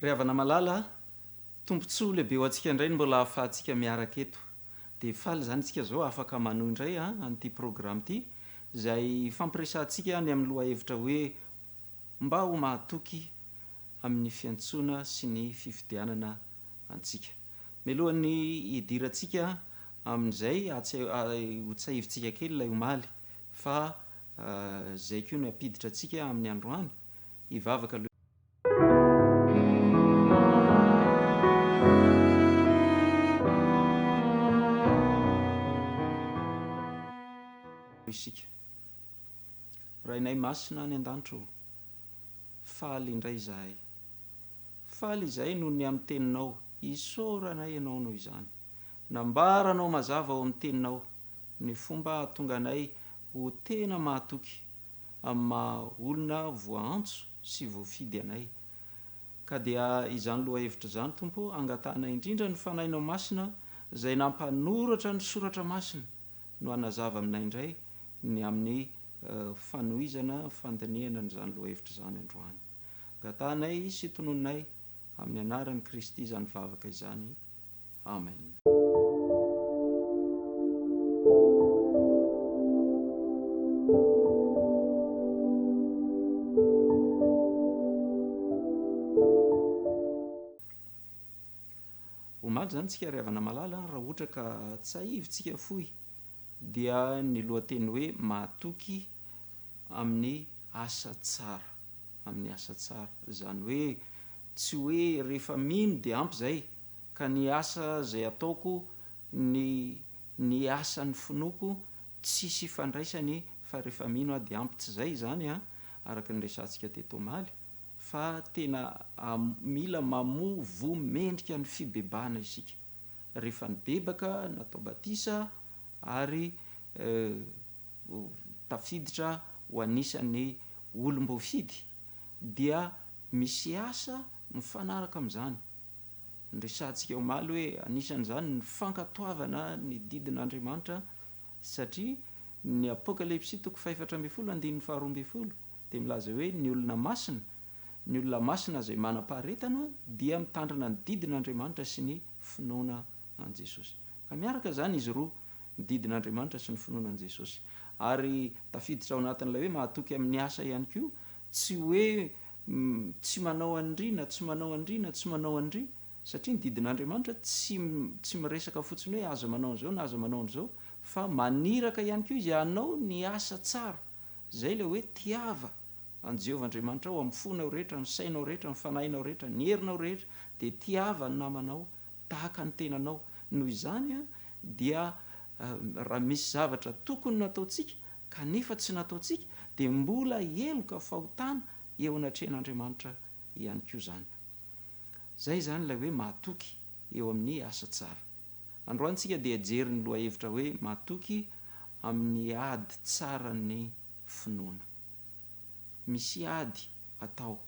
Ry havana malala tompontsoa lehibe ho antsika indray ny mbola ahafahantsika miaraka eto dia faly zany tsika zao afaka manohy indray an'ity programa ity izay fampiresantsika ny amin'ny loha hevitra hoe mba ho mahatoky amin'ny fiantsoana sy ny fifidianana antsika. Mialohan'ny hidirantsika amin'izay ho tsahivitsika kely ilay omaly fa izay koa no ampiditra antsika amin'ny androany hivavaka isika. Rainay masina any an-danitro, faly indray izahay. Faly izay noho ny amin'ny teninao, isaoranay ianao noho izany. Nambaranao mazava ao amin'ny teninao ny fomba hahatonga anay ho tena mahatoky amin'ny maha olona voaantso sy voafidy anay. Ka dia izany loha hevitra izany Tompo, angatahana indrindra ny fanahinao masina izay nampanoratra ny soratra masina no hanazava aminay indray ny amin'ny fanohizana fandinihana n'izany loha hevitra izany androany. Angatanay sy tonononay amin'ny anaran'i Kristy izany vavaka izany. Amen. Omaly zany tsika ry havana malala raha ohatra ka tsahivitsika fohy dia ny lohateny hoe mahatoky amin'ny asa tsara, amin'ny asa tsara, izany hoe tsy hoe rehefa mino dia ampy izay ka ny asa izay ataoko ny asan'ny finoako tsisy ifandraisany fa rehefa mino dia ampy, tsy izay izany araka ny resantsika teto omaly fa tena mila mamovo mendrika ny fibebahana isika rehefa nibebaka natao batisa ary tafiditra ho anisan'ny olom-boafidy dia misy asa mifanaraka amin'izany. Nresantsika omaly hoe anisan'izany ny fankatoavana ny didin'Andriamanitra satria ny Apokalipsy 4:12 dia milaza hoe ny olona masina izay manam-paharetana dia mitandrina ny didin'Andriamanitra sy ny finoana an' Jesosy. Ka miaraka zany izy roa, ny didin'Andriamanitra sy ny finoana an' Jesosy. Ary tafiditra ao anatin'ilay hoe mahatoky amin'ny asa ihany koa, tsy hoe tsy manao andriana, tsy manao andriana, tsy manao andria, satria ny didin'Andriamanitra tsy miresaka fotsiny hoe aza manao an'izao na aza manao an'izao, fa maniraka ihany koa izy hanao ny asa tsara. Zay ilay hoe tiava an Jehovah Andriamanitra ao amin'ny fonao rehetra, ny sainao rehetra, ny fanahinao rehetra, ny herinao rehetra, dia tiava ny namanao tahaka ny tenanao. Noho izany dia raha misy zavatra tokony nataontsika kanefa tsy nataontsika dia mbola eloka fahotana eo anatrehan'Andriamanitra ihany koa zany. Zay zany ilay hoe mahatoky eo amin'ny asa tsara. Androantsika dia jery ny loha hevitra hoe mahatoky amin'ny ady tsara ny finoana. Misy ady atao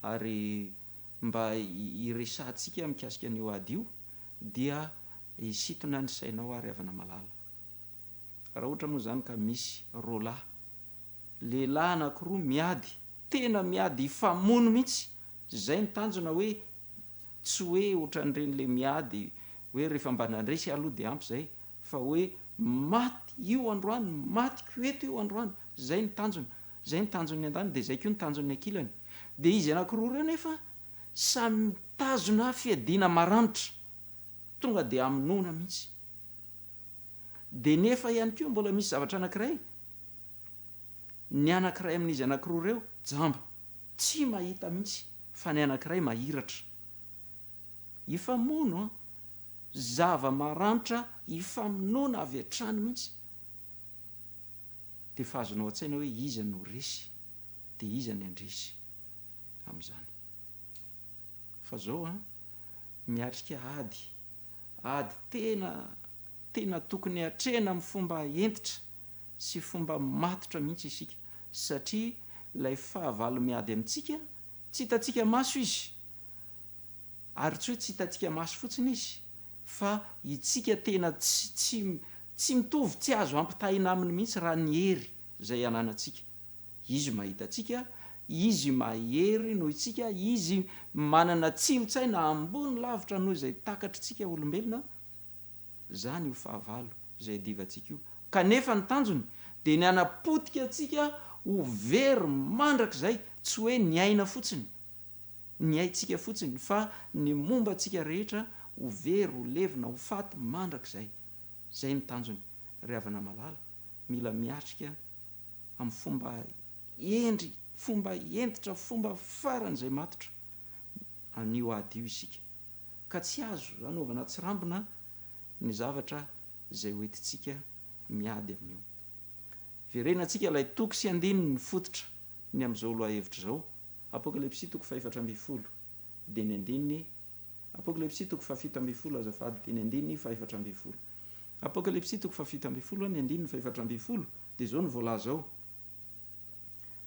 ary mba iresantsika mikasika an'io ady io dia isitona ny sainao ary havana malala. Raha ohatra moa zany ka misy roalahy, lehilahy anankiroa miady, tena miady hifamono mihitsy, zay ny tanjona hoe tsy hoe ohatran'ireny le miady hoe rehefa mba nandresy aloha dia ampy izay, fa hoe maty io androany, maty koeto io androany, zay ny tanjona. Zay ny tanjon'ny an-dany dia zay koa ny tanjon'ny ankilany. Dia izy anankiroa ireo nefa samy mitazona fiadiana maranitra, tonga dia aminona mihitsy. Dia nefa ihany koa mbola misy zavatra anankiray, ny anankiray amin'izy anankiroa ireo jamba, tsy mahita mihitsy, fa ny anankiray mahiratra. Ifamono zava-maranitra, ifamonoana avy hatrany mihitsy. Dia fa azonao an-tsaina hoe iza no resy dia iza ny andresy amin'izany. Fa zao miatrika ady tena tokony hatrena amin'ny fomba entitra sy fomba matotra mihitsy isika, satria ilay fahavalo miady amintsika tsy hitantsika maso izy, ary tsy hoe tsy hitantsika maso fotsiny izy, fa itsika tena tsy mitovy, tsy azo ampitahina aminy mihitsy raha ny hery izay ananantsika. Izy mahita antsika, izy mahery noho itsika, izy manana tsilontsaina ambony lavitra noho izay takatritsika olombelona, zany io fahavalo zay divantsika io. Kanefa ny tanjony de ny anapotika atsika ho very mandrak'zay, tsy hoe ny aina fotsiny, ny aintsika fotsiny, fa ny momba atsika rehetra ho very, ho levina, ho faty mandrak'zay. Zay ny tanjony. Ry havana malala, mila miatrika amin'ny fomba endry, fomba entitra, fomba faran'izay matotra anio adio isika, ka tsy azo anaovana tsirambina ny zavatra zay hoentitsika miady amin'io. Verenantsika ilay toko sy andiny ny fototra ny am'izao loha hevitra zao. Apokalipsy toko 4:20 de ny andininy, apokalipsy toko 7:20 azafady, de ny andininy 4:20. Apokalipsy toko 7:20 ny andininy 4:20 de zao ny voalaza ao: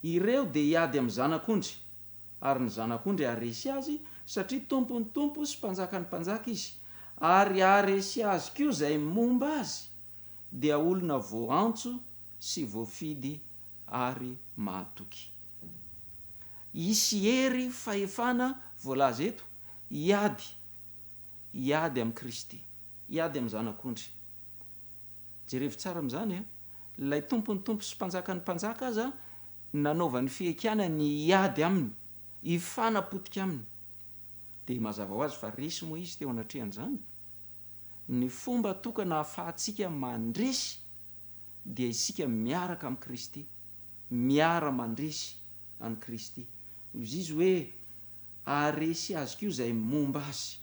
ireo de hiady amin'ny zanak'ondry, ary ny zanak'ondry aresy azy, satria tompony tompo sy mpanjakany mpanjaka izy, ary aresy azy koa zay momba azy dia olona voantso sy voafidy ary mahatoky. Isy hery fahefana voalaza eto, hiady amin'ny Kristy, hiady amin'ny zanak'ondry. Jerevy tsara am'zany a, lay tompony tompo sy mpanjakany mpanjaka aza nanaovan'ny fihekana ny hiady aminy, hifanapotika aminy. De mazava ho azy fa resy moa izy teo anatrehan'zany. Ny fomba tokana ahafahantsika mandresy dia isika miaraka amin'ny Kristy, miara mandresy any Kristy. Izy hoe aresy azy koa zay momba azy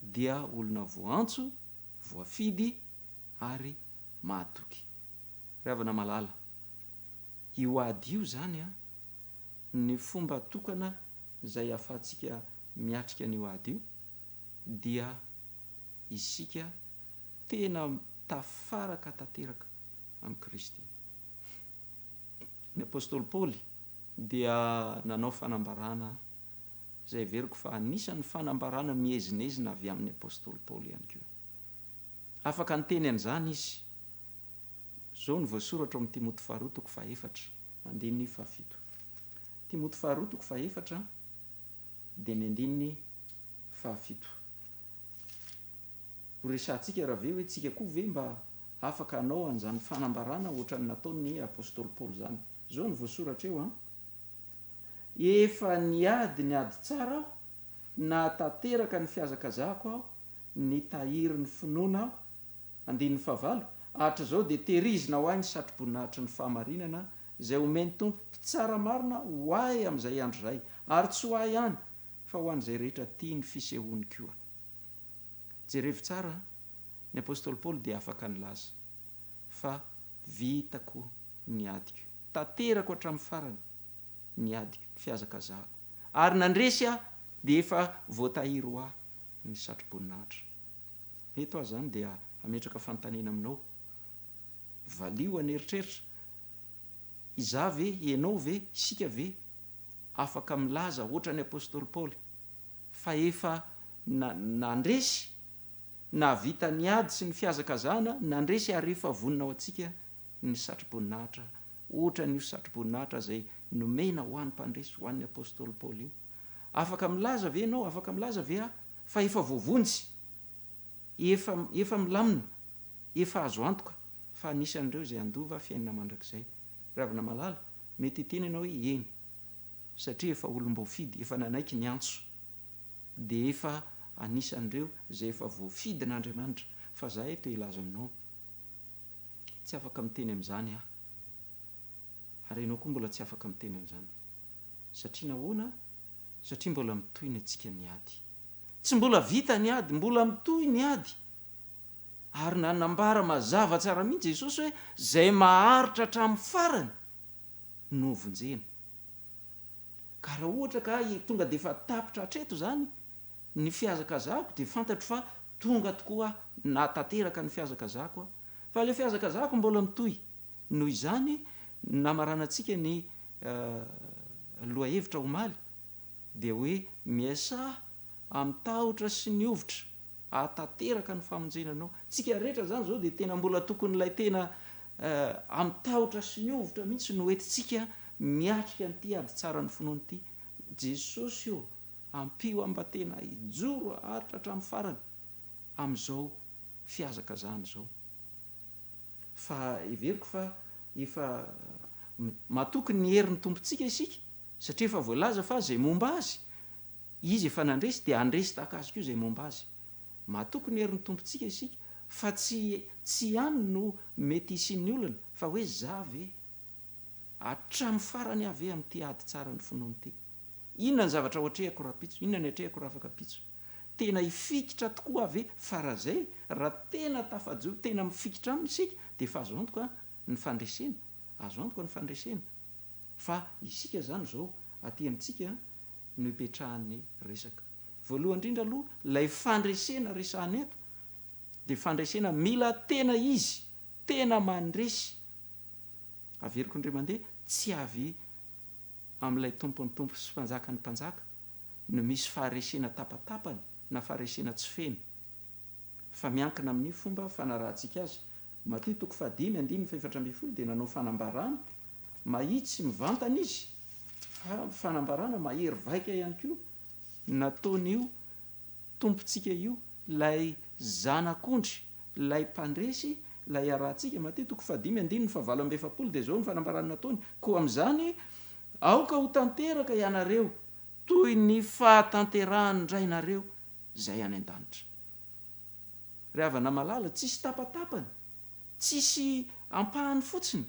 dia olona voantso, voafidy ary mahatoky. Ravana malala, io ady io zany a, ny fomba tokana zay ahafahantsika miatrika an'io ady io dia isika tena tafaraka tanteraka amin'ny Kristy. Ny apôstôly Paoly dia nanao fanambarana zay veriko fa anisan'ny fanambarana miezinezina avy amin'ny apôstôly Paoly ihany koa. Afaka nyteny an'izany izy. Zao ny voasoratra amin'ny Timoty 2:4 andininy 7. Timoty 2:4 de ny andininy 7. Horesantsika raha ve hoe tsika koa ve mba afaka hanao an'izany fanambarana ohatrany nataony apôstôly Paoly zany. Zao ny voasoratra eo a: efa niady tsara aho, na tanteraka ny fiazakazahako aho, ny tahiry ny finoana aho. Andininy 9, hatrazao de tehirizina ho ahy ny satroboninahitry ny fahamarinana zay omeny tompo mpitsara marina ho ahy amin'izay andro zay, ary tsy ho ahy ihany fa ho an'izay rehetra tia ny fisehoany koa. Jerevy tsara ny apôstôly Paoly dia afaka nilaza fa vitako ny adiko, tanterako hatramin'ny farany ny adiko, fiazakazahako, ary nandresy aho de efa voatahiry ho ahy ny satroboninahitra. Eto aho zany dia ametraka fanontaniana aminao, valio aneritreritra, iza ve, ianao ve, isika ve afaka milaza ohatra ny apôstôly Paoly fa efa nandresy, na vita ny ady sy ny fiazakazahana, nandresy ary efa vonina ao antsika ny satroboninahitra, ohatra n'io satroboninahitra zay nomena ho an'ny mpandresy, ho an'ny apôstôly Paoly io. Afaka milaza ve ianao, afaka milaza ve aho fa efa voavonjy, efa milamina, efa azo antoka fa anisan'ireo zay andova fiainana mandrakizay. Ravina malala, mety hiteny ianao hoe eny, satria efa olom-boafidy, efa nanaiky ny antso, de efa anisan'ireo zay efa voafidin'Andriamanitra. Fa za eto ilaza aminao, tsy afaka miteny amin'izany aho, ary ianao koa mbola tsy afaka miteny amin'izany. Satria nahoana? Satria mbola mitohy ny antsika ny ady. Tsy mbola vita ny ady, mbola mitohy ny ady. Ary nanambara mazava tsara mihitsy Jesosy hoe zay maharitra hatramin'ny farany no vonjena. Ka raha ohatra ka tonga de efa tapitra hatreto zany ny fiazakazahako, de fantatro fa tonga tokoa natanteraka ny fiazakazahako, fa le fiazakazahako mbola mitohy. Noho izany namaranantsika ny lohahevitra omaly de hoe miasa amin'ny tahotra sy ny ovitra ahatanteraka ny famonjenanao. Tsika rehetra zany zao de tena mbola tokon'ilay tena amin'ny tahotra sy ny ovitra mihitsy no entintsika miatrika nyity ady tsara ny finoany ity. Jesosy io ampio amba tena ijoro aritra hatramin'ny farany amin'izao fiazaka zany zao. Fa everiko fa efa matoky ny herin'ny tompontsika isika, satria efa voalaza fa zay momba azy izy efa nandresy dia andresy tahaka azy koa zay momba azy. Matoky ny herin'ny tompontsika isika fa tsy ihany no mety isian'ny olona fa hoe zavy hatramin'ny farany avy amin'ity ady tsara ny finoany ity. Inona ny zavatra ohatrehako rapitso, inona ny atrehako raha afaka pitso. Tena ifikitra tokoa avy fa raha zay raha tena tafajo tena mifikitra aminy isika dia fa azo antoka ny fandresena, azo antoka ny fandresena. Fa isika zany zao aty amintsika no ipetrahan'ny resaka. Voalohany indrindra aloha ilay fandresena resahany eto dia fandresena mila tena izy tena mandresy. Averiko indray mandeha tsy avy amin'ilay tompony tompo sy mpanjaka ny mpanjaka no misy faharesena tapatapany na faharesena tsy feno, fa miankina amin'ny fomba fanarahantsika azy. Matio 5:5-7 dia nanao fanambarana mahitsy mivantana izy, fa fanambarana mahery vaika ihany koa nataon'io tompontsika io lay zanak'ondry, lay mpandresy, lay arahantsika. Matio 5:5-7 dia zao ny fanambarana nataony: koa amin'izany aoka ho tanteraka ianareo toy ny fahatanterahany rainareo zay any an-danitra. Rehavana malala tsisy tapatapany, tsisy ampahany fotsiny,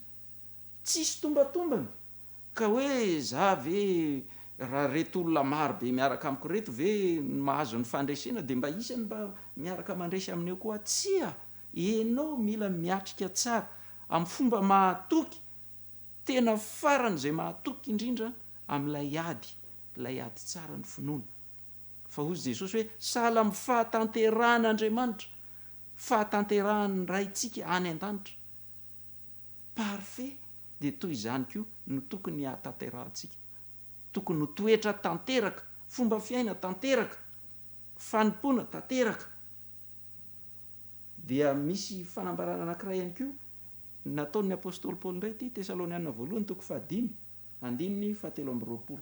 tsisy tombatombany ka hoe za ve raha reto olona maro be miaraka amiko reto ve mahazo ny fandresena dia mba isany mba miaraka mandresy amin'io koa. Tsia, ianao mila miatrika tsara amin'ny fomba mahatoky, tena farany zay mahatoky indrindra amin'ilay ady tsara ny finoana. Fa hozy Jesosy hoe sahala amin'ny fahatanteran'Andriamanitra, fahatanterahany raintsika any an-danitra parfait, dia toy izany koa no tokony hahatanterahantsika. Tokony ho toetra tanteraka, fomba fiaina tanteraka, fanompoana tanteraka. Dia misy fanambarana anankiray ihany koa nataon'ny apôstôly Paoly indray ity Tesalonianina 1:5-7.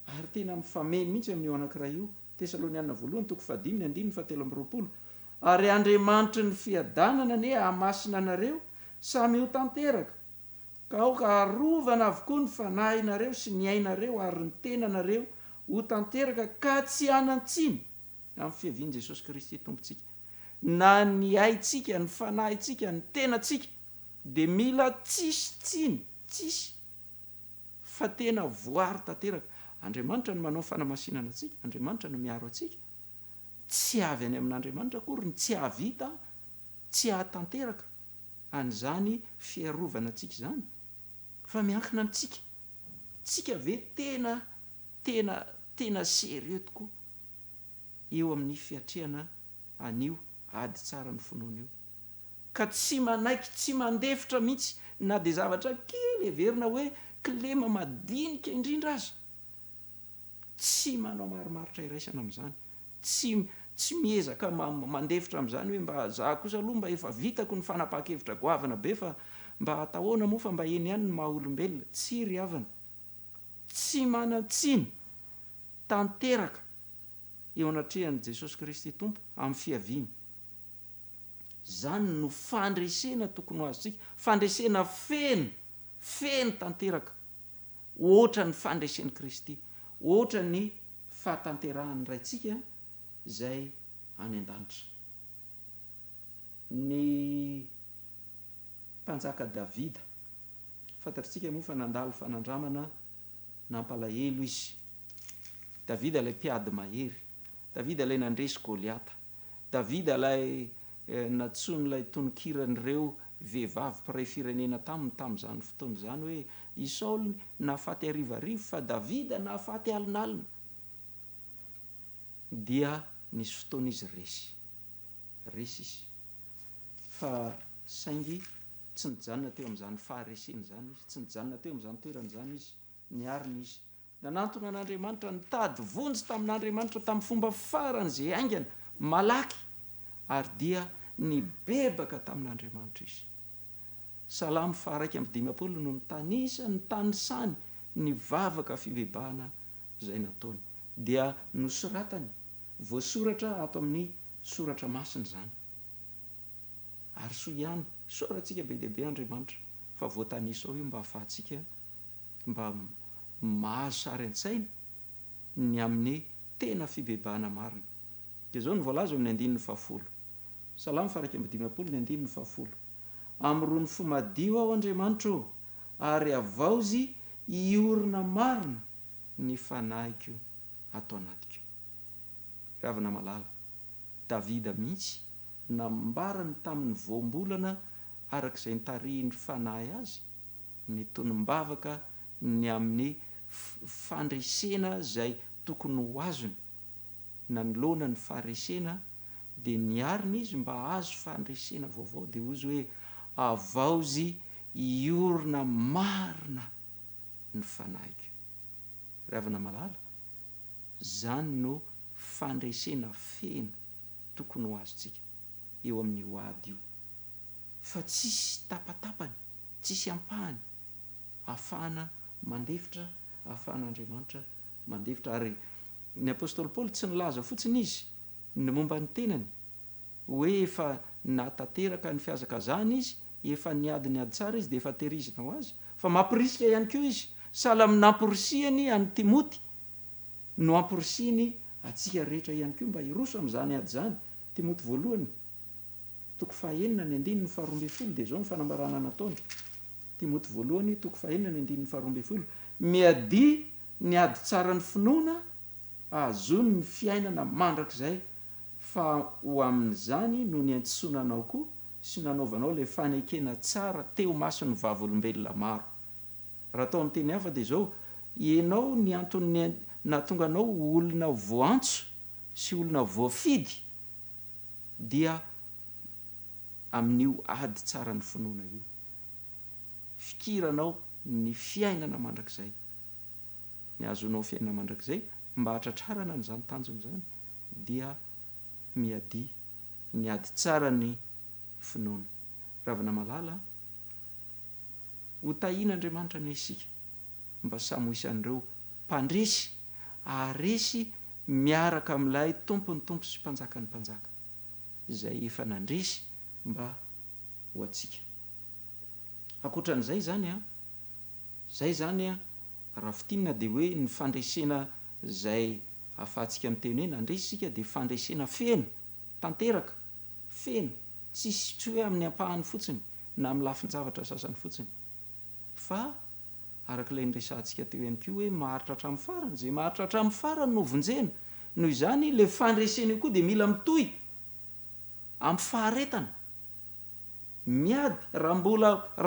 Ary tena mifameno mihitsy amin'io anankiray io. Tesalonianina 1:5-7. Ary Andriamanitra ny fiadanana ane hamasina anareo samy ho tanteraka, ka aoka harovana avokoa ny fanahinareo sy ny ainareo ary ny tenanareo ho tanteraka ka tsy hanantsiny amin'ny fiaviany Jesosy Kristy tompontsika. Na ny aintsika, ny fanahintsika, ny tenantsika dia mila tsisy tsiny, tsisy, fa tena voary tanteraka. Andriamanitra no manao fanamasinana antsika, Andriamanitra no miaro antsika. Tsy avy any amin'Andriamanitra akory ny tsy havita, tsy hahatanteraka an'izany fiarovana antsika izany, fa miankina amintsika. Tsika ve tena sérieux tokoa eo amin'ny fiatrehana an'io ady tsara ny finoana io, ka tsy manaiky, tsy mandefitra mihitsy na dia zavatra kely heverina hoe kilema madinika indrindra azy, tsy manao marimaritra iraisana amin'izany, tsy miezaka mandefitra amin'izany hoe mba za kosa aloha mba efa vitako ny fanapaha-kevitra goavana be fa mba atahoana moa fa mba eny ihany ny maha olombelona. Tsy ry havana, tsy manantsiny, tanteraka eo anatrehan'i Jesosy Kristy tompo amin'ny fiaviany. Zany no fandresena tokony ho azontsika, fandresena feno tanteraka, ohatra ny fandresen'i Kristy, ohatra ny fahatanterahany raintsika zay any an-danitra. Ny mpanjaka Davida, fantatritsika moa fa nandalo fanandramana nampalahelo izy. Davida ilay mpiady mahery, Davida ilay nandresy Goliata, Davida ilay natsoiny ilay tononkiranyireo vehivavy mpiray firenena tamin'izany fotoana izany hoe i Saoly nahafaty arivarivo fa Davida nahafaty alinalina. Dia nisy fotoana izy resy izy, fa saingy tsy nijanona teo amin'izany faharesena izany izy, tsy nijanona teo amin'izany toerana izany izy, niarina izy. Nanantona an'Andriamanitra, nitady vonjy tamin'Andriamanitra tamin'ny fomba farany izay aingana malaky, ary dia nibebaka tamin'Andriamanitra izy. Salamo 1:5 no nitanisa ny tanisany ny vavaka fibebahana zay nataony dia nosoratany voasoratra ato amin'ny soratra masiny zany ary soa ihany soratsika be deaibe Andriamanitra fa voatanisao io mba ahafahantsika mba mahazo sary an-tsaina ny amin'ny tena fibebahana marina. De zao ny voalaza amin'ny 1:10. Salamo 1:5 ny 1:10. Am'rony fomadio ao Andriamanitra ary avaozy iorina marina ny fanahiko atao anatiko. Ravina malala Davida mihitsy nambarany tamin'ny voambolana arak'izay nitarihiny fanahy azy ny tonim-bavaka ny amin'ny fandresena zay tokony ho azony na nylona ny faharesena de niarina izy mba azo fandresena vaovao de ozy hoe avaozy iorina marina ny fanahiko. Ravina malala zany no fandresena feno tokony ho azotsika eo amin'ny hoady io fa tsisy tapatapany tsisy ampahany ahafahana mandefitra ahafahan'Andriamanitra mandefitra. Ary ny apôstôly Paoly tsy nilaza fotsiny izy ny momba ny tenany hoe efa natateraka ny fiazakazahany izy efa niady tsara izy de efa terizina ho azy fa mampirisika ihany koa izy sahala amin'ny namporisihany any Timoty no amporisihiny atsika rehetra ihany koa mba hiroso am'izany ady zany. Timoty 1:9 de zao ny fanambarana nataony. Timoty 1:9 miady ny ady tsara ny finoana azony ny fiainana mandrak'izay fa ho amin'izany no ny antsonanao koa sy nanaovanao le fanekena tsara teo masony vavolombelona maro. Raha atao amin'ny teny hafa de zao ianao ny antony nahatonga anao olona voantso sy olona voafidy dia amin'io ady tsara ny finoana io fikiranao ny fiainana mandrak'izay ny azonao fiainana mandrak'izay mba hatratrarana n'zany tanjony zany dia miady ny ady tsara ny finoana. Ravina malala hotahian'Andriamanitra ny isika mba samy ho isan'ireo mpandresy aresy miaraka amin'ilay tompony tompo sy mpanjaka ny mpanjaka zay efa nandresy mba ho atsika. Akoatran'izay zany zay zany raha fitinina de hoe ny fandresena zay ahafahantsika miteny hoe nandresy sika de fandresena feno tanteraka feno tsy hoe amin'ny ampahany fotsiny na amin'ny lafin-javatra sasany fotsiny fa arak'ilay nresantsika teo ihany koa hoe maharitra hatramin'ny farany zay maharitra hatramin'ny farany no vonjena noho izany le fandresena io koa de mila mitohy amin'ny faharetana miady raha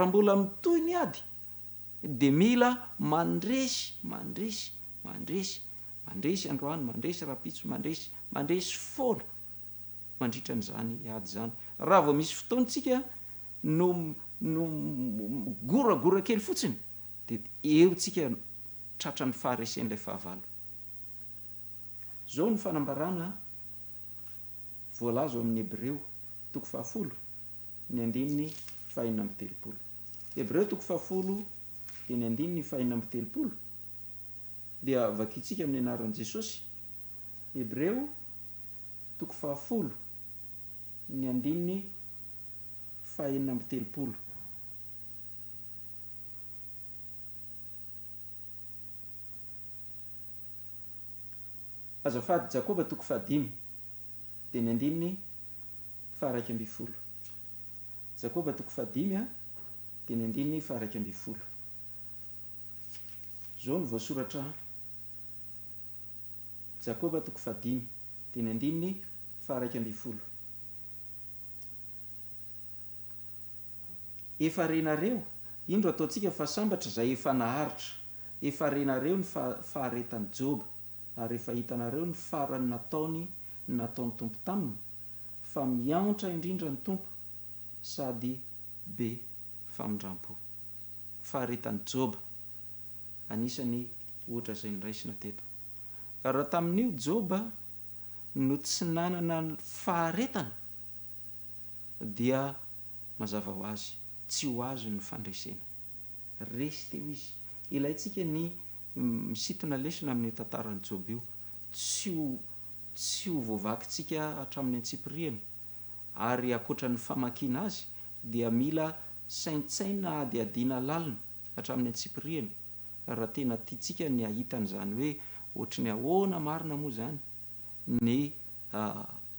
mbola mitohy ny ady de mila mandresy androany mandresy rapitso mandresy foana mandritra n'zany ady zany. Raha vao misy fotoantsika no goragora kely fotsiny de eo tsika tratra ny faharesen'ilay fahavalo. Zao ny fanambarana voalaza amin'ny Hebreo 10 ny 2:3. Hebreo 10 de ny 2:3 dia vakitsika amin'ny anaran'i Jesosy. Hebreo 10 ny 2:3. Azafady Jakoba 5 de ny 2:1. Jakoba 5 de ny 2:1. Zao ny voasoratra Jakoba 5 de ny 2:1. Efa renareo indro ataontsika fa sambatra zay efa naharitra efa renareo ny faharetan'i Joba ary efa hitanareo ny farany nataony Tompo taminy fa miaontra indrindra ny Tompo sady be famindrampo. Faharetan'i Joba anisany ohatra zay niraisina teto. Raha tamin'io Joba no tsy nanana faharetana dia mazava ho azy tsy ho azo ny fandresena. Resy teo izy. Ilayntsika ny misintona lesona amin'ny tantarany Job io. Tsy ho voavakitsika hatramin'ny antsipiriany. Ary akoatra ny famakiana azy dia mila saintsaina adiadiana lalina hatramin'ny antsipiriany. Raha tena tiatsika ny ahitan'izany hoe ohatry ny ahoana marina moa zany ny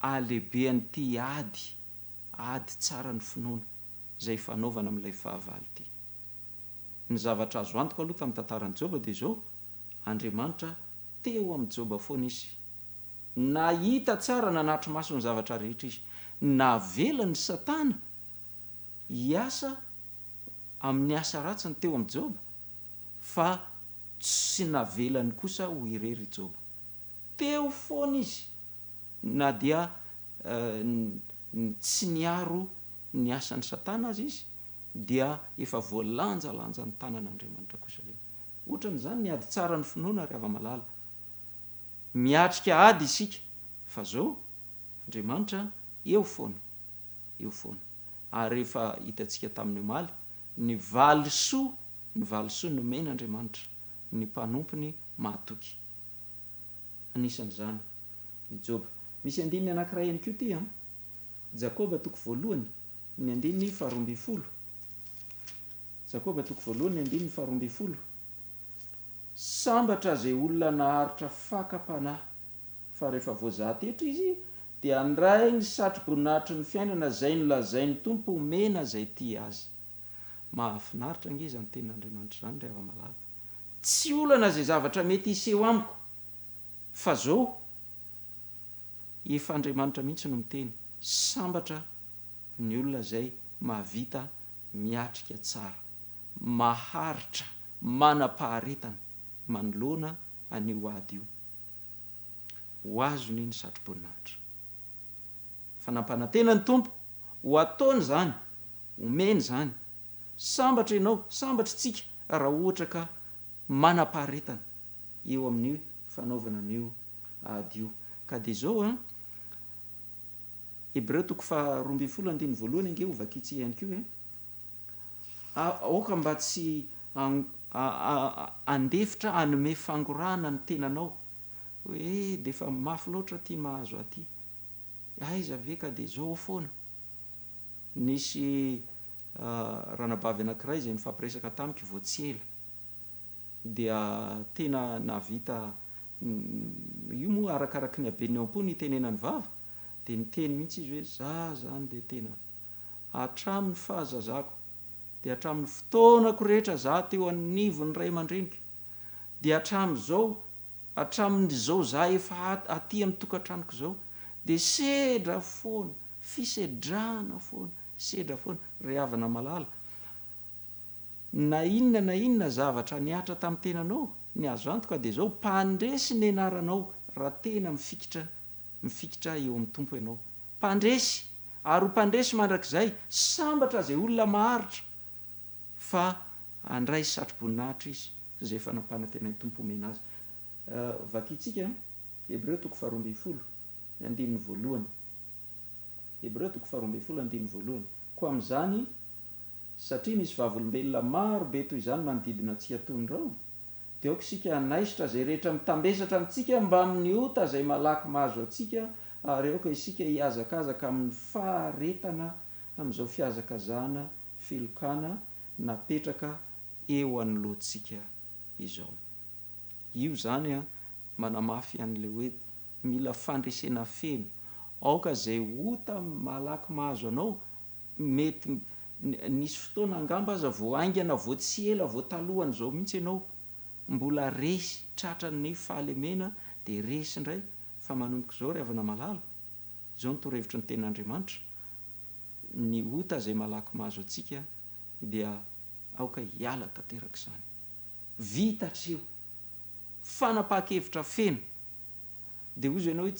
alehibean'ity ady tsara ny finoana zay fanaovana amin'ilay fahavalo ity. Ny zavatra azo antoka aloha tamin'ny tantaran'i Job dia zao, Andriamanitra teo amin'ny Job foana izy. Nahita tsara nanatry maso ny zavatra rehetra izy. Navela ny Satana hiasa amin'ny asa ratsiny teo amin'ny Job, fa tsy navelany kosa ho irery Job. Teo foana izy, na dia tsy niaro ny asan'ny Satana azy izy, dia efa voalanjalanja ny tanan'Andriamanitra kosa le. Ohatran'izany ny ady tsara ny finoana ry hava-malala. Miatrika ady isika, fa zao Andriamanitra eo foana. Ary rehefa hitantsika tamin'ny omaly, ny valisoa nomen'Andriamanitra, ny mpanompony mahatoky. Anisan'izany ny Job. Misy andininy anankiray ihany koa ty, Jakoba toko voalohany ny andininy 12. Jakoba toko voalohany ny andininy 12. Sambatra zay olona naharitra fakapanahy, fa rehefa voazahan-tetra izy dia andray ny satroboninahitry ny fiainana zay nolazain'ny tompo omena zay ty azy. Mahafinaritra nge izany tenin'Andriamanitra izany ry hava-malala. Tsy olana zay zavatra mety hiseho amiko, fa zao efa Andriamanitra mihitsy no miteny, sambatra ny olona zay mahavita miatrika tsara, maharitra, manam-paharetana, manoloana an'io ady io. Ho azony ny satroboninahitra. Fanampanantena ny tompo, ho ataony zany, omeny zany. Sambatra ianao, sambatra tsika raha ohatra ka manam-paharetana eo amin'ny fanaovana an'io ady io. Ka dia zao Hebreo toko 12:1 ange ho vakitsy ihany koa aoka mba tsy andefitra anome fangorana ny tenanao hoe de efa mafy loatra ty mahazo aty, aiza ve ka dia zao foana. Nisy ranabavy anankiray zay nifampiresaka tamiko vao tsy ela, dia tena navita io moa arakaraky ny habeny eo am-po ny tenenany vava, dia niteny mihitsy izy hoe za zany dia tena hatramin'ny fahazazako, dia hatramin'ny fotoanako rehetra za teo anivon'ny ray aman-dreniko, dia hatramin'izao za efa aty amin'ny tokantranoko zao, dia sedra foana, fisedrana foana, sedra foana. Ry havana malala, na inona zavatra niatra tamin'ny tenanao ny azo antoka dia zao mpandresy ny anaranao raha tena mifikitra eo amin'ny tompo ianao. Mpandresy, ary mpandresy mandrakizay sambatra zay olona maharitra, fa andray satroboninahitra izy zay fanampanantenan'ny tompo omena azy. Vakitsika Hebreo toko 12 ny andininy voalohany. Hebreo toko 12 andininy voalohany. Ko amin'izany, satria misy vavolombelona maro be toy izany manodidina antsika tonyrao, dia aoka isika hanaisitra zay rehetra mitambesatra amintsika mba amin'ny ota zay malaky mahazo antsika, ary aoka isika hiazakazaka amin'ny faharetana amin'izao fiazakazahana filokana napetraka eo anoloantsika izao. Io zany manamafy an'le hoe mila fandresena feno. Aoka zay ota malaky mahazo anao, mety nisy fotoana angamba aza vao aingana, vao tsy ela, vao talohany zao mihitsy ianao mbola resy tratra ny fahalemena, dia resy indray. Fa manomboka izao ry havana malala, zao nitorevitra ny tenin'Andriamanitra, ny ota zay malaky mahazo antsika dia aoka hiala tanteraka izany. Vitatrio, fanapaha-kevitra feno. Dia hoy ianao hoe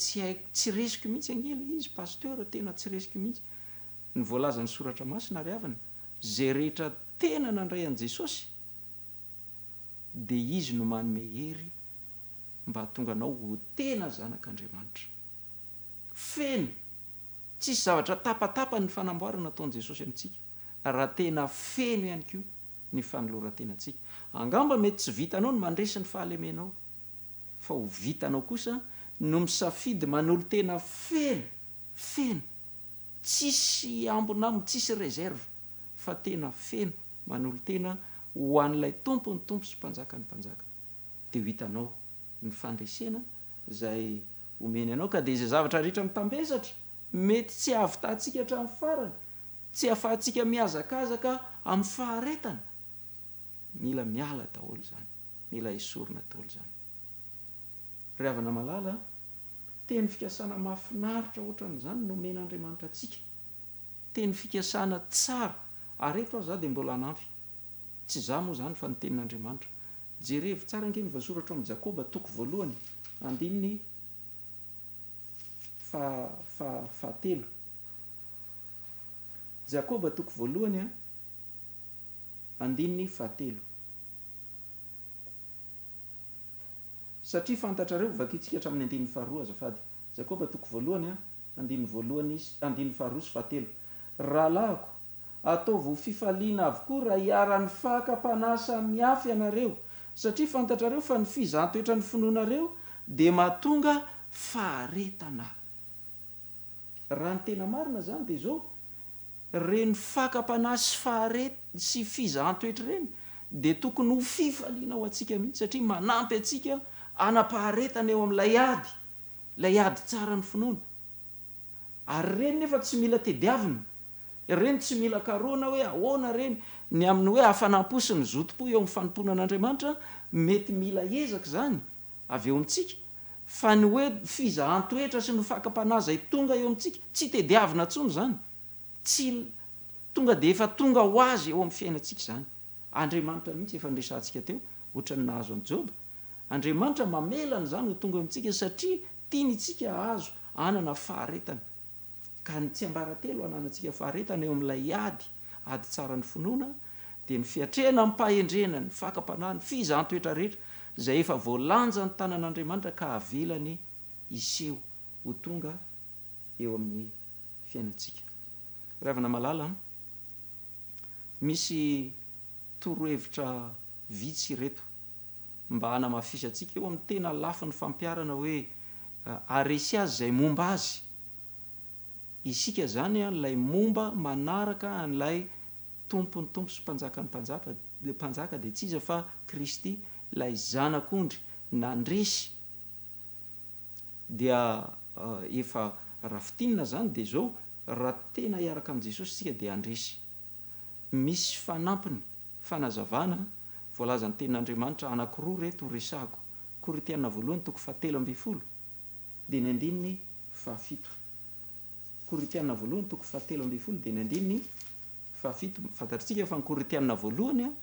tsy resiko mihitsy angely izy pasteur, tena tsy resiko mihitsy. Ny voalazan'ny soratra masina ry havana, zay rehetra tena nandray an' Jesosy dia izy no manome hery mba hatonga anao ho tena zanak'Andriamanitra. Feno, tsisy zavatra tapatapa ny fanamboarana nataon'i Jesosy amintsika. raha tena feno ihany koa ny fanoloran-tenantsika. Angamba mety tsy vitanao no mandresy ny fahalemenao, fa ho vitanao kosa no misafidy manolo tena feno tsisy ambonamo, tsisy réserve, fa tena feno manolo tena ho an'ilay tompo ny tompo sy mpanjaka ny mpanjaka. De ho hitanao ny fandresena zay omeny anao, ka de izay zavatra rehetra mitambesatra mety tsy ahavitatsika hatramin'ny farany, tsy ahafahantsika mihazakazaka amin'ny faharetana, mila miala daholo zany, mila esorina daholo zany. Ry havana malala, teny fikasana mahafinaritra ohatran'izany no men'Andriamanitra atsika, teny fikasana tsara. Ary eto aho za de mbola hanampy, tsy za moa zany fa ny tenin'Andriamanitra. Jerevy tsara ange ny voasoratra amin'ny Jakoba toko voalohany andininy fahatelo. Jakoba toko voalohany andininy fahatelo. Satria fantatrareo vakitsika hatramin'ny andininy faharoa azafady. Jakoba toko voalohany andininy voalohany andininy faharoa sy fahatelo. Rahalahiko, ataovy ho fifaliana avokoa raha hiara-ny fakam-panahy samihafa ianareo, satria fantatrareo fa ny fizahantsoetra ny finoanareo de mahatonga faharetana. Raha ny tena marina zany de zao, reny fakam-panahy sy fizahantsoetra reny de tokony ho fifaliana ho atsika mihitsy, satria manampy atsika anam-paharetana eo amin'ilay ady tsara ny finoana. Ary reny nefa tsy mila tediavina, reny tsy mila karoana hoe ahoana reny, ny amin'ny hoe hafanampo sy ny zotom-po eo amin'ny fanompona an'Andriamanitra, mety mila ezaka zany avy eo amintsika, fa ny hoe fizahantoetra sy ny fakam-panahy zay tonga eo amintsika tsy tediavina tsony zany, tsy tonga de efa tonga ho azy eo amin'ny fiainantsika zany. Andriamanitra mihitsy efa nresantsika teo, ohatran'ny nahazo an' Joba. Andriamanitra mamelana zany ho tonga amintsika satria tiany itsika azo anana faharetana, ka ny tsy ambaratelo ananantsika faharetana eo amin'ilay ady tsara ny finoana, de ny fiatrehana amin'ny pahendrena, ny fakam-panahy, ny fizahantoetra rehetra zay efa voalanja ny tanan'Andriamanitra ka avelany iseho ho tonga eo amin'ny fiainantsika. Ravana malala, misy torohevitra vitsy reto mba hanamafisy atsika eo amin'ny tena lafo ny fampiarana hoe aresy azy zay momba azy. Isika zany lay momba manaraka an'lay tompony tompo sy mpanjaka ny mpanjaka de tsy iza fa Kristy, lay zanak'ondry nandresy. Dia efa rafitinina zany de zao, raha tena hiaraka amin'i Jesosy sika de andresy. Misy fanampiny, fanazavana voalaza ny tenin'Andriamanitra anankiroa reto resahako. Korinthiana voalohany toko 7:20 de ny andininy 7. Korinthiana voalohany toko 7:20 de ny andininy 7. Fantatritsika fa ny Korinthiana voalohany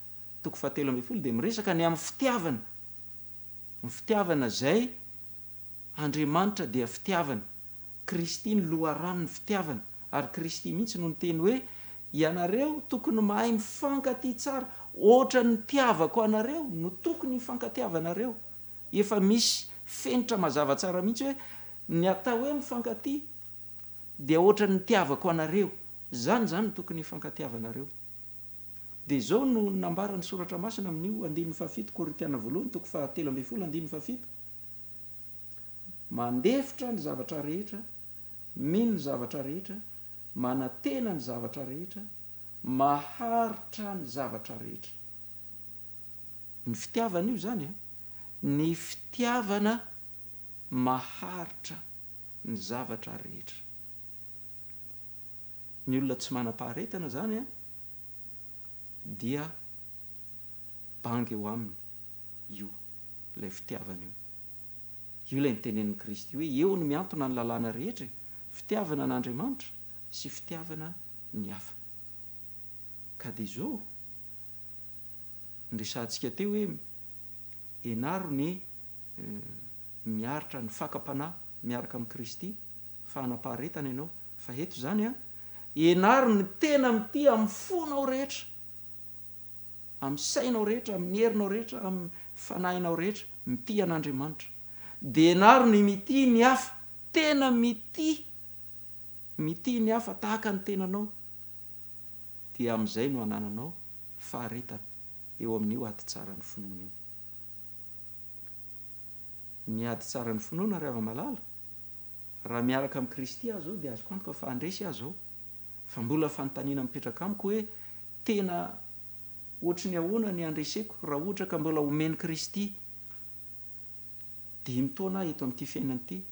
toko 7:20 de miresaka ny amin'ny fitiavana. Ny fitiavana zay Andriamanitra dia fitiavana, Kristy ny loharano ny fitiavana, ary Kristy mihitsy no niteny hoe ianareo tokony mahay mifankatia tsara, ohatra ny tiavako anareo no tokony mifankatiavanareo. Efa misy fenitra mazava tsara mihitsy hoe ny atao hoe mifankatia dia ohatra ny tiavako anareo, zany tokony hifankatiavanareo. De zao no nambarany soratra masina amin'io andininy 7, Korinthiana voalohany toko 7:20 andininy 7. Mandefitra ny zavatra rehetra, mino ny zavatra rehetra, manantena ny zavatra rehetra, maharitra ny zavatra rehetra. Ny fitiavana io zany ny fitiavana maharitra ny zavatra rehetra. Ny olona tsy manam-paharetana zany dia banga eo aminy io lay fitiavana io. Io lay nitenenin'i Kristy hoe eo no miantona ny lalàna rehetra, fitiavana an'Andriamanitra sy fitiavana ny hafa. Ka de zao nresantsika teo hoe enaro ny miaritra ny fakam-panahy miaraka amin'i Kristy, fa hanam-paharetana ianao. Fa eto zany enaro ny tena mity amin'ny fonao rehetra, amin'ny sainao rehetra, amin'ny herinao rehetra, amin'ny fanahinao rehetra, mity an'Andriamanitra. De enaro ny mity ny hafa, tena mity ny hafa tahaka ny tenanao. dia amin'izay no anananao faharetana eo amin'io ady tsara ny finoana io. Ny ady tsara ny finoana ry hava-malala, raha miaraka amin'ny Kristy aho zao dia azoko antoka fa handresy aho zao, fa mbola fanontaniana mipetraka amiko hoe tena ohatry ny ahoana ny andreseko raha ohatra ka mbola omeny Kristy 5 taona eto amin'ity fiainana ity,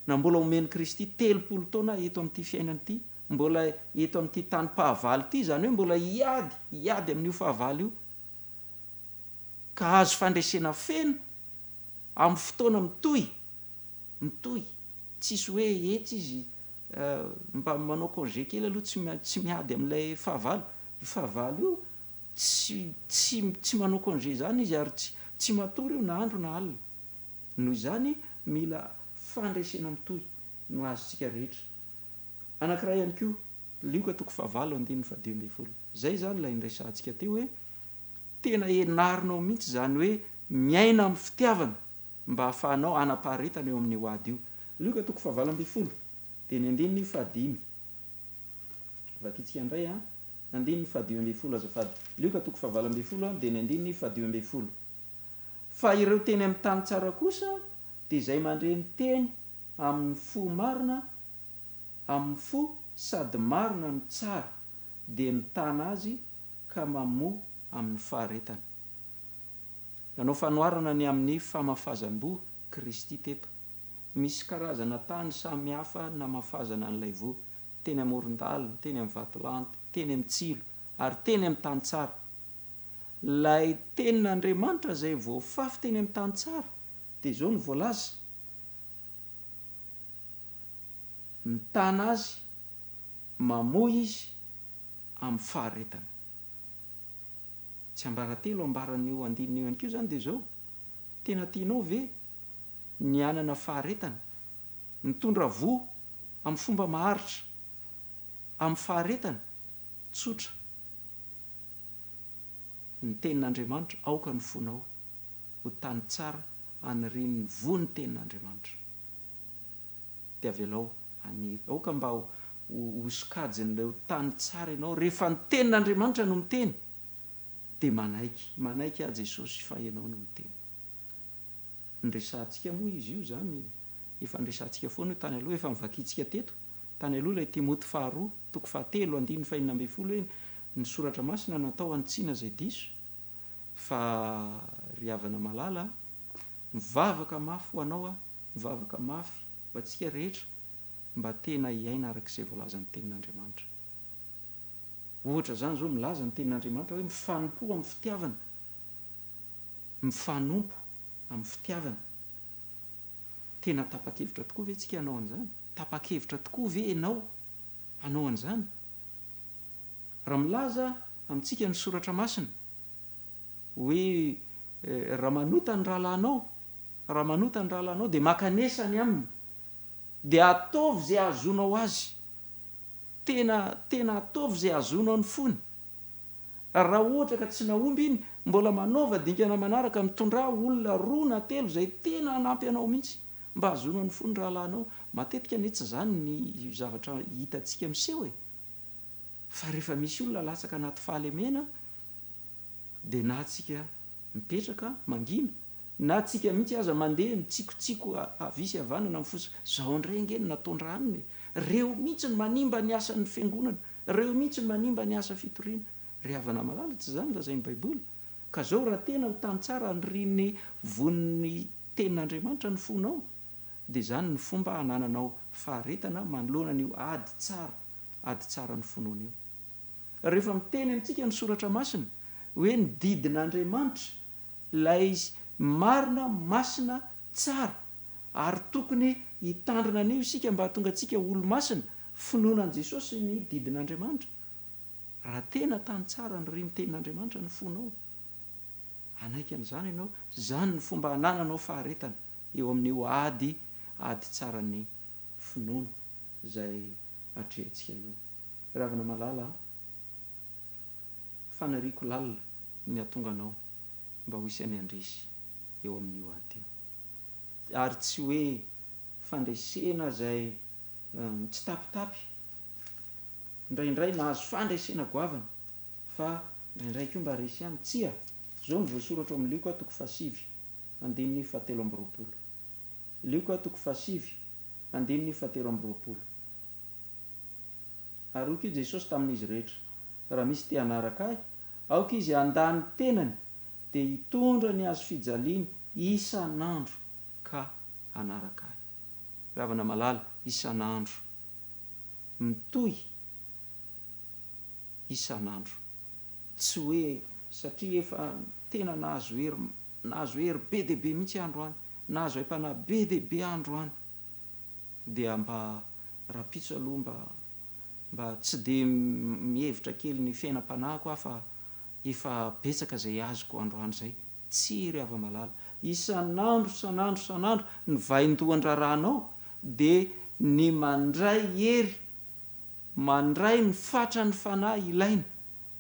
na mbola omeny Kristy 30 taona eto amin'ity fiainana ity, mbola eto amin'ity tany pahavaly ity, zany hoe mbola hiady amin'io fahavalo io, ka azo fandresena feno amin'ny fotoana mitohy, tsisy hoe etsy izy mba manao congé kely aloha tsy miady amin'ilay fahavalo io, tsy manao congé zany izy ary tsy matory io na andro na alina. Noho izany mila fandresena mitohy no azontsika rehetra. Anankiray ihany koa, lioka toko fahavalo 9:12. Zay zany ilay indraisantsika teo hoe tena enarinao mihitsy zany hoe miaina amin'ny fitiavana mba hahafahanao anapaharetana eo amin'ny ady io. Lioka toko fahavalo 12 dia ny 5. Vakitsika indray 5:12 azafady. Lioka toko fahavalo 12 dia ny 5:12. Fa ireo teny amin'ny tany tsara kosa dia izay mandreny teny amin'ny fo marina, amin'ny fo sady marina ny tsara, dia mitana azy ka mamoa amin'ny faharetana. Nanao fanoharana ny amin'ny famafazam-bo Kristy teto. Misy karazana tany samy hafa namafazana an'ilay vo, teny amoron-dalana, teny amin'ny vatolanta, teny amin'ny tsilo, ary teny amin'ny tany tsara. Lay tenin'Andriamanitra izay voafafy teny amin'ny tany tsara dia izao ny voalaza: mitana azy, mamoa izy amin'ny faharetana. Tsy ambaratelo ambaran'io andininy ihany koa zany dia izao: tena tianao ve ny anana faharetana, mitondra vo amin'ny fomba maharitra amin'ny faharetana? Tsotra, ny tenin'Andriamanitra aoka ny fonao ho tany tsara aniriny vo ny tenin'Andriamanitra. Dia avelao aoka mba ho sokajin'ilay tany tsara ianao rehefa ny tenin'Andriamanitra no miteny, dia manaiky a Jesosy fa ianao no miteny. Ndresantsika moa izy io zany, efa ndresantsika foana io tany aloha, efa mivakitsika teto tany aloha ilay Timoty 2 toko 7:4 hoe ny soratra masina natao hanitsiana izay diso, fa ry havana malala, mivavaka mafy ho anao mivavaka mafy ho antsika rehetra mba tena hiaina arak'izay voalaza ny tenin'Andriamanitra. Ohatra zany zao milaza ny tenin'Andriamanitra hoe mifanompo amin'ny fitiavana, mifanompo amin'ny fitiavana. Tena tapa-kevitra tokoa ve tsika hanao an'izany? Tapa-kevitra tokoa ve ianao hanao an'izany? Raha milaza amintsika ny soratra masina hoe raha manota ny rahalahinao dia makanesany aminy, dia ataovy izay ahazonao azy, tena ataovy izay ahazonao ny fony. Raha ohatra ka tsy nahomby iny, mbola manaova dinkana manaraka mitondra olona 2 na 3 izay tena hanampy anao mihitsy mba ahazonao ny fony rahalahinao. Matetika anie tsy zany ny zavatra hitantsika miseho fa rehefa misy olona latsaka anaty fahalemena dia na tsika mipetraka mangina, na tsika mihitsy aza mandeha mitsikotsiko avisy havanana mifosa zao indray ngeny natondra aniny, reo mihitsy ny manimba ny asan'ny fiangonana, reo mihitsy ny manimba ny asa fitoriana. Ry havana malala, tsy zany lazain'ny Baiboly. Ka zao raha tena ho tany tsara nyriny von'ny tenin'Andriamanitra ny fonao, dia zany ny fomba hanananao faharetana manoloana an'io ady tsara ny fonoana io. Rehefa miteny amintsika ny soratra masina hoe ny didin'Andriamanitra lay marina, masina, tsara, ary tokony hitandrina an'io isika mba hahatonga antsika olo masina, finoanan'i Jesosy ny didin'Andriamanitra. Raha tena tany tsara ny riny tenin'Andriamanitra ny fonao, anaiky an'izany ianao, zany ny fomba hanananao faharetana eo amin'io ady tsara ny finoana izay hatrehantsika io. Ravina malala, fanariako lalina ny hatonga anao mba ho isan'ny andresy eo amin'io ady io, ary tsy hoe fandresena izay tsy tapitapy, indraindray nahazo fandresena goavana, fa ndraindray ko mba resy ihany tsia zao ny voasoratra amin'ny lioko toko fasivy andininy fahatelo amby roapolo lioko toko fasivy andininy fahatelo amby roapolo ary oka io Jesosy tamin'izy rehetra raha misy te hanaraka ahy aoka izy andany tenany dia hitondra ny azo fijaliany isan'andro ka hanaraka ahy. Ravana malala isan'andro mitohy isan'andro tsy hoe satria efa tena nahazo hery be dia be mihitsy andro any nahazo haim-panahy be dia be andro any dia mba rapitso aloha mba tsy dia mihevitra kely ny fiainam-panahiko fa efa betsaka izay azoko androany zay. Tsy ry hava-malala isan'andro ny vain-dohan-drarahanao dia ny mandray hery mandray ny fatra ny fanahy ilaina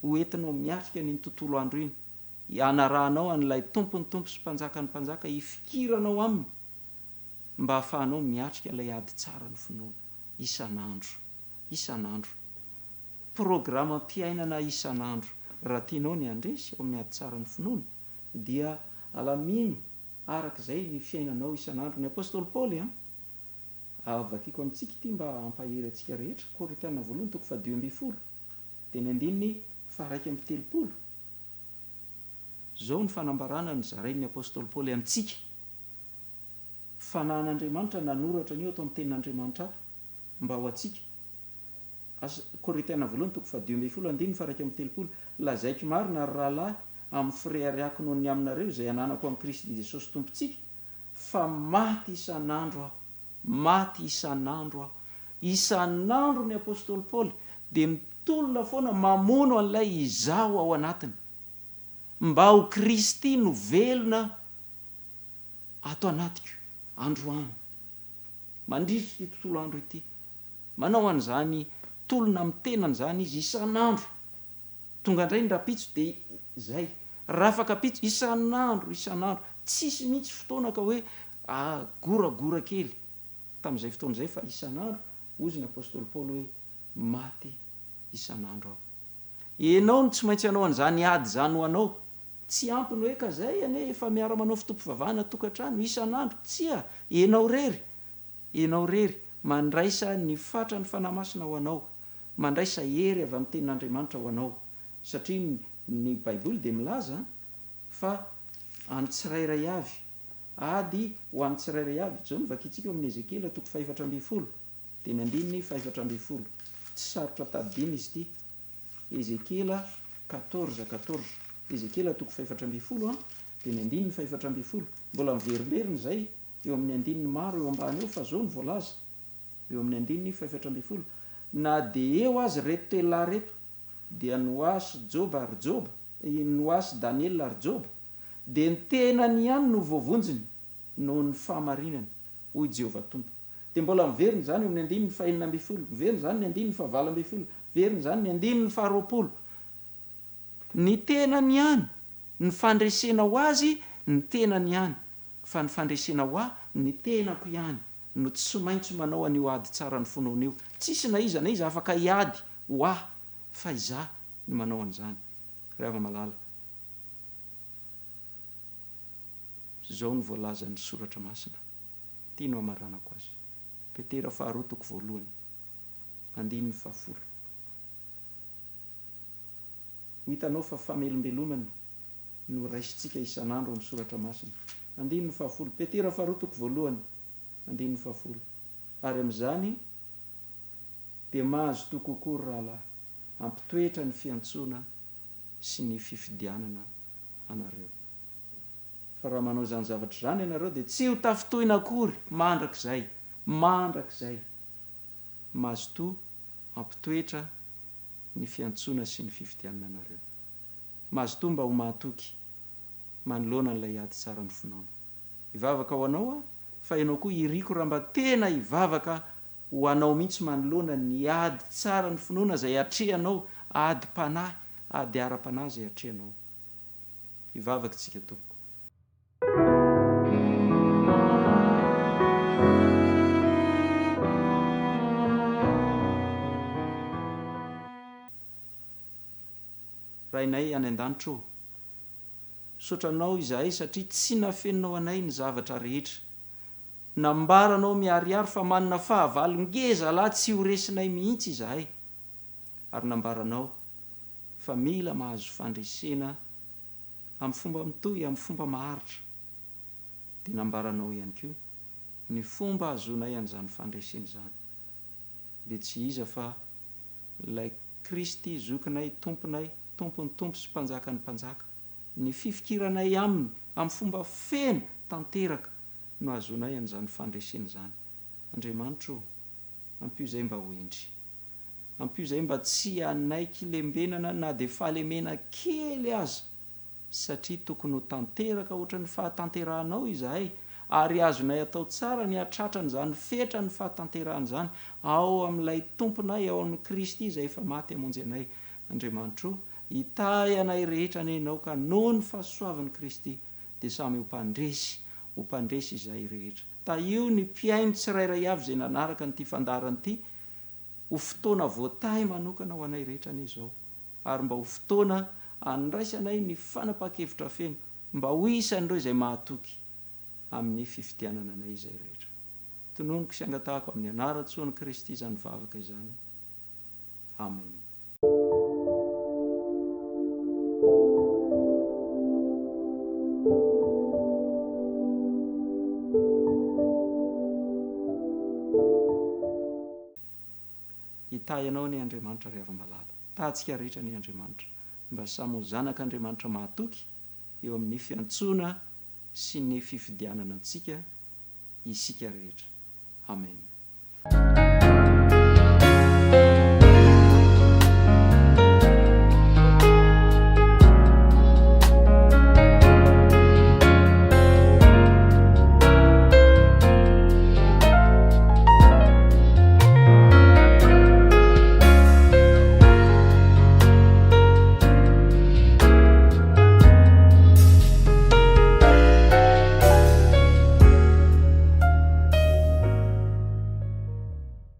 hoentinao miatrika ny tontolo andro iny hanarahanao an'ilay tompony tompo sy mpanjaka ny mpanjaka hifikiranao aminy mba hahafahanao miatrika ilay ady tsara ny finoana isan'andro programam-piainana isan'andro raha tianao ny andresy ao amin'ny ady tsara ny finoana dia alamino arak'izay ny fiainanao isan'andro. Ny apôstôly Paoly vakiko amintsika ity mba hampahery antsika rehetra Korintiana voalohany toko 2:10 dia ny andininy 1:30 zao ny fanambarana ny zarain'ny apôstôly Paoly amintsika fanan'Andriamanitra nanoratra an'io atao amin'ny tenin'Andriamanitra mba ho antsika. Korintiana voalohany toko 2:10 andininy 1:30 lazaiko marina ary rahalahy amin'ny fireariako noho ny aminareo izay ananako amin'ny Kristy Jesosy tompontsika fa maty isan'andro aho isan'andro ny apôstôly Paoly dia mitolona foana mamono an'ilay izaho ao anatiny mba ho Kristy no velona ato anatiko androany mandritra ity tontolo andro ity manao an'izany tolona amin'ny tenany zany izy isan'andro tonga indray ny rapitso dia zay raha afaka pitso isan'andro tsisy mihitsy fotoana ka hoe goragora kely tamin'izay fotoana izay fa isan'andro ozy ny apôstôly Paoly hoe maty isan'andro aho. Ianao no tsy maintsy hanao an'izany ady zany ho anao tsy ampiny hoe ka zay ane efa miara manao fitompovavahana tokantrano isan'andro tsia ianao rery mandraisa ny fatra ny fanahy masina ho anao mandraisa hery avy amin'ny tenin'Andriamanitra ho anao satria ny baiboly dia milaza fa any tsirairay avy ady ho any tsirairay avy zao novakitsika amin'ny Ezekela toko 4:12 dia ny andininy 4:12 tsy sarotra tadidina izy ity Ezekela 14:14 Ezekela toko 4:12 dia ny andininy 4:12 mbola miveriberiny zay eo amin'ny andininy maro eo ambany eo fa zao ny voalaza eo amin'ny andininy 4:12 na dia eo azy reto telahy reto dia noasy Joba ary Joba noasy Daniela ary Joba dia ny tenany ihany no voavonjiny noho ny fahamarinany hoy Jehovah Tompo. Dia mbola miveriny zany eo amin'ny andininy 5:12 miveriny zany ny andininy 9:12 miveriny zany ny andininy 20 ny tenany ihany ny fandresena ho azy ny tenany ihany fa ny fandresena ho ahy ny tenako ihany no tsy maintsy manao an'io ady tsara ny finoana io tsisy na iza afaka hiady ho ahy fa izaho ny manao an'izany. Rehefa malala zao ny voalazan'ny soratra masina tiano amaranako azy Petera 2:1 andininy 10 hitanao fa famelombelomana no raisitsika isan'andro amin'ny soratra masina andininy 10 Petera 2:1 andininy 10 ary amin'izany dia mahazo tokokory rahalahy ampitoetra ny fiantsoana sy ny fifidianana anareo. Fa raha manao zany zavatra zany ianareo dia tsy ho tafitohina akory mandrakizay mahazo to ampitoetra ny fiantsoana sy ny fifidianana anareo mahazo to mba ho mahatoky manoloana n'ilay ady tsara ny finoana. Hivavaka ho anao fa ianao koa iriko raha mba tena hivavaka ho anao mihitsy manoloana ny ady tsara ny finoana izay atrehanao ady panahy ady ara-panahy izay atrehanao. Hivavaka tsika tompoko. Raha rainay any an-danitro sotranao izahay satria tsy nafeninao anay ny zavatra rehetra nambaranao miariary fa manana fahavalongeza lahy tsy horesinay mihitsy izahay ary nambaranao fa mila mahazo fandresena amin'ny fomba mitohy amin'ny fomba maharitra dia nambaranao ihany koa ny fomba azonay an'izany fandresena izany dia tsy iza fa ilay Kristy zokinay tomponay tompony tompo sy mpanjaka ny mpanjaka ny fifikiranay aminy amin'ny fomba feno tanteraka no azonay an'izany fandresena izany. Andriamanitro ampio izay mba hoendry, ampio izay mba tsy hanaiky lembenana na dia fahalemena kely aza satria tokony ho tanteraka ohatra ny fahatanterahanao izahay ary azonay atao tsara ny hatratra n'izany fetra ny fahatanterahan' izany ao amin'ilay tomponay ao amin'ny Kristy izay efa maty hamonjy anay. Andriamanitro hitahy anay rehetra nenao ka noho ny fahasoavan'i Kristy dia samy ho mpandresy izay rehetra. Io ny mpiaino tsirairay avy izay nanaraka n'ity fandarana ity ho fotoana voatahy manokana ho anay rehetra an'izao ary mba ho fotoana andraisanay ny fanapahan-kevitra feno mba ho isan'ireo izay mahatoky amin'ny fifidianana anay izay rehetra. Tononoko sy angatahako amin'ny anaran-tsoan'i Kristy izany vavaka izany. Amen. Hitahy ianao ny Andriamanitra ry ava-malala. Tahantsika rehetra ny Andriamanitra mba samy ho zanak'Andriamanitra mahatoky eo amin'ny fiantsoana sy ny fifidianana antsika isika rehetra. Amen.